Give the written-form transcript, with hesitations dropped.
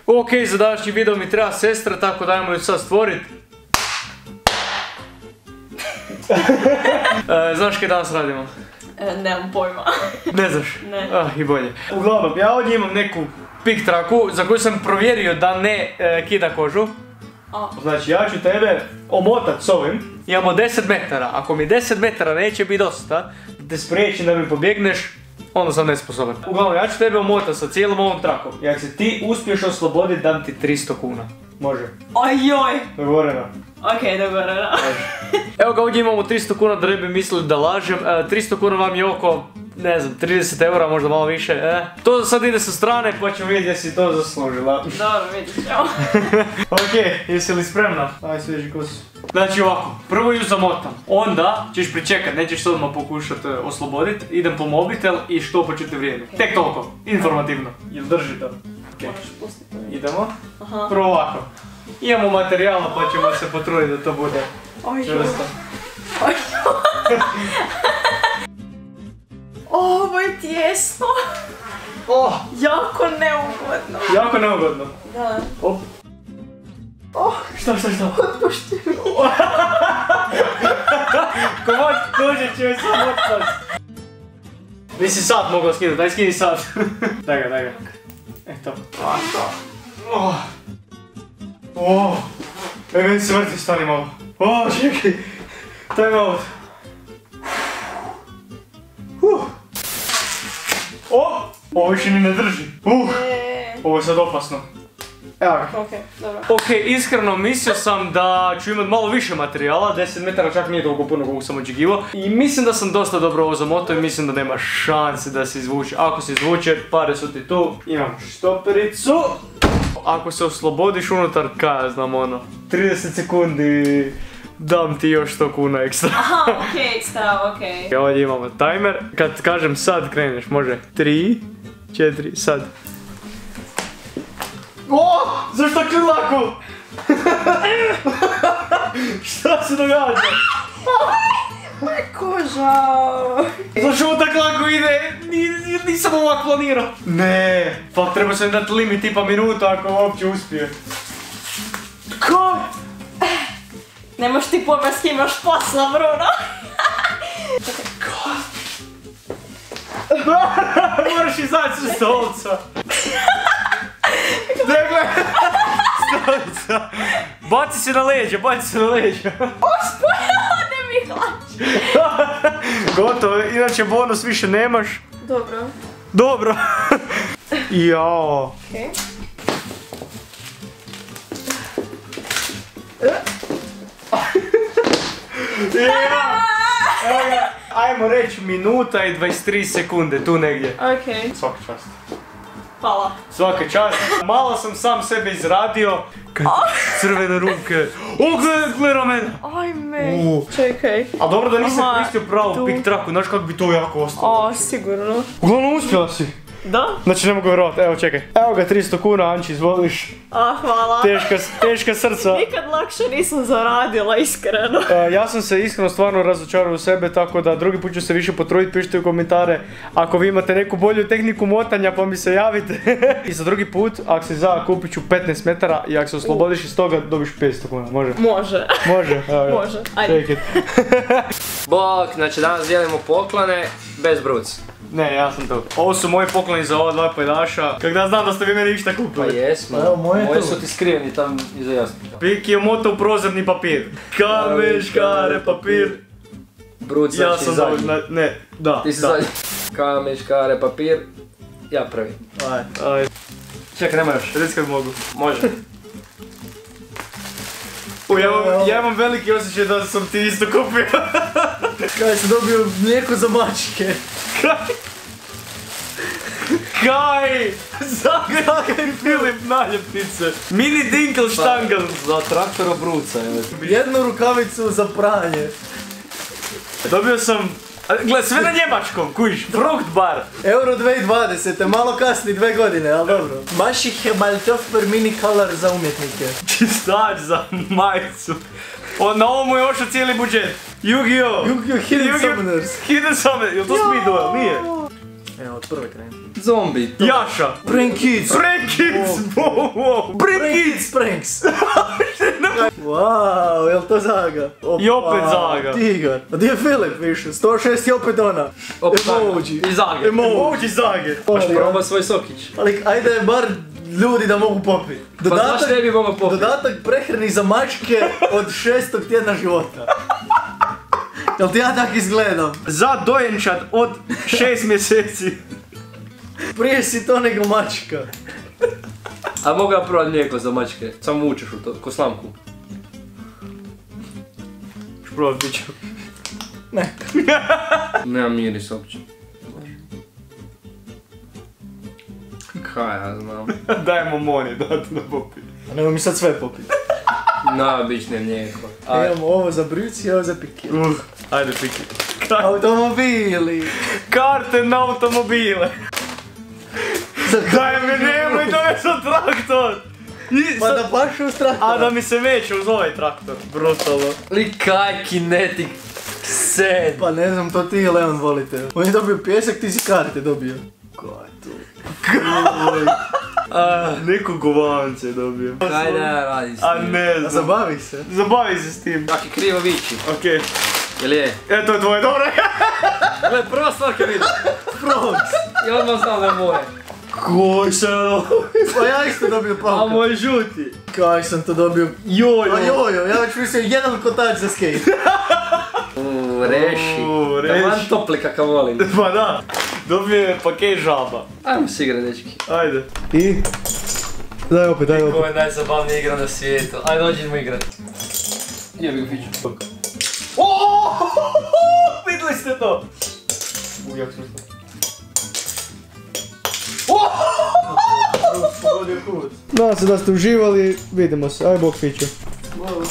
Ok, za današnji video mi treba sestra, tako da ajmo ju sad stvorit. Znaš kaj danas radimo? Nemam pojma. Ne znaš? Ne. I bolje. Uglavnom, ja ovdje imam neku pik traku za koju sam provjerio da ne kida kožu. Znači, ja ću tebe omotat s ovim. Imamo 10 metara. Ako mi 10 metara neće biti dosta, da te spriječim da mi pobjegneš, onda sam nesposoban. Uglavnom, ja ću tebe omotat sa cijelom ovom trakom. I ako se ti uspiješ osloboditi, dam ti 300 kuna. Može. Ojoj. Dogovoreno. Okej, dogovoreno. Evo ga, ovdje imamo 300 kuna, da ne bi mislili da lažem. 300 kuna vam je oko, ne znam, 30 eura, možda malo više. To sad ide sa strane, pa ćemo vidjeti jesi to zaslužila. Dobro, vidit ćemo. Ok, jesi li spremna? Aj, sveži kosu. Znači ovako, prvo ju zamotam. Onda ćeš pričekat, nećeš se odmah pokušat oslobodit. Idem po mobitel i štopat ću te vrijeme. Tek toliko, informativno. Jel drži to? Moraš pustiti. Idemo. Prvo ovako. Imamo materijala pa ćemo se potruditi da to bude čvrsto. Ovo je tijesno. Jako neugodno. Jako neugodno. Da. Što? Otpušti mi. Komod kože će joj sam otpast. Nisi sad mogao skinuti, daj skini sad. Daj ga. Eto. Meni se vrti, stani malo. Čekaj. Time out. Ovo više ni ne drži. Ovo je sad opasno. Evo ga. Okej, dobro. Ok, iskreno mislio sam da ću imat malo više materijala, 10 metara čak nije toliko puno koliko sam očekivao. I mislim da sam dosta dobro ovo zamotao i mislim da nema šanse da se izvuče. Ako se izvuče, pare su ti tu. Imam štopericu. Ako se oslobodiš unutar, kaj ja znam ono, 30 sekundi, dam ti još 100 kuna ekstra. Aha, okej, ekstra, okej. Ovdje imamo timer, kad kažem sad kreneš, može 3, 4, sad. Zašto tako lako? Šta se događa? Koža. Zašto ovo tako lako ide? Nisam ovak planirao. Ne, pa treba sam dati limit tipa minuta ako uopće uspije. Kaj? Nemoš ti pojma s kim imaš posla, Bruno. Kaj? Moraš izaći s stolca. Dakle, stolica. Baci se na leđa. Uspojade mi hlač. Gotovo, inače bonus više nemaš. Dobro. Jao. Okej. Evo ga, ajmo reći minuta i 23 sekunde, tu negdje. Okej. Svaka čast. Hvala. Svaka čast. Malo sam sam sebe izradio. Kad crvene ruke. Gleda mene. Ajme. Čekaj. A dobro da nisam koristio pravu pik traku, znaš kako bi to jako ostalo. Sigurno. Uglavnom uspjela si. Da? Znači ne mogu vjerovati, evo čekaj. Evo ga 300 kuna, Anči, izvoliš. Hvala. Teška srca. Nikad lakše nisam zaradila, iskreno. Ja sam se iskreno stvarno razočarao u sebe, tako da drugi put ću se više potruditi, pišite u komentare. Ako vi imate neku bolju tehniku motanja pa mi se javite. I za drugi put, ako si za, kupit ću 15 metara i ako se oslobodiš iz toga, dobiš 500 kuna, može? Može. Može, ajde. Bok, znači danas dijelimo poklone bez bruc. Ne, ja sam to. Ovo su moji pokloni za ova dva pojdaša. Kak da znam da ste vi meni išta kupili. Pa jesmo. Evo, moje su ti skriveni tam iza jasnika. Pik je moto u prozirni papir. Kamen, škare, papir. Bruc znači zadnji. Ne, da. Ti si zadnji. Kamen, škare, papir. Ja prvi. Aj. Čekaj, nema još, reci kad mogu. Može. Ja imam veliki osjećaj da sam ti isto kupio. Kaj sam dobio mlijeko za mačke. Kaj? Zakaj Filip naljepnice? Mini Dinkel štangel. Za traktoro bruca. Jednu rukavicu za pranje. Dobio sam... Gle, sve na njemačkom, kujiš, Fruchtbar. Euro 2020, malo kasni 2 godine, ali dobro. Maših je Maltofper mini color za umjetnike. Čistač za majicu. Na ovomu je ošao cijeli budžet. Yu-Gi-Oh! Yu-Gi-Oh! Hidden Summoners. Hidden Summoners, jel to Speed Duel? Nije. Evo, od prve krenu. Zombi. Jaša. Prank Kids! Prank Kids! Prank Kids Pranks! Wow, jel to Zaga? Opa, I opet Zaga. Tigar. A gdje je Filip više? 106 i opet ona. Opa, Emoji. I Zage. Emoji Zage. Možeš proba svoj sokić. Ali ajde bar ljudi da mogu popiti. Pa zašto ne bi mogao popiti? Dodatak prehrani za mačke od 6. tjedna života. Jel ti ja tak izgledam? Za dojenčad od 6 mjeseci. Prije si to nego mačka. A mogu ja provat mlijeko za mačke? Samo učeš u to, ko slamku. Šprovat piću. Ne. Nema miris uopće. Kaj ja znam. Dajmo Moni, dati da popi. A nemoj mi sad sve popiti. Naobične mlijeko. Imamo ovo za bruci i ovo za piki. Ajde piki. Automobili. Karte na automobile. Daj mi nemoj donesam traktor. Pa da pašu uz traktora. A da mi se meće uz ovaj traktor. Brutalno. Li kaj kinetik sen. Pa ne znam, to ti i Leon volite. On je dobio pjesak, ti si karte dobio. Ko je to? Neko govance je dobio. Kaj da radi s A tim? ne A znam. zabavi se. Zabavi se s tim. Kak je krivo vići. Okej. Jel je? E, to je tvoje, dobro. Gle, prva stvar kad vidim. Prox. I odmah znam da je moje. Koji se Pa ja isto dobio A palka. moj žuti. Kaj sam to dobio? Jojo. Pa jojo, ja već mislio jedan kotač za skate. Reši. reši. Taman topli kakav volim. Pa da. Dobio je paket žaba. Ajmo se igrat, dečki. Ajde. I? Daj opet, daj opet. Ovo je najzabavnija igra na svijetu. Ajde, dođimo igrat. Jebi ga fiću. Vidjeli ste to? Jak smo to? Pogodio kut. Nadam se da ste uživali, vidimo se, aj bok fiću. Hvala.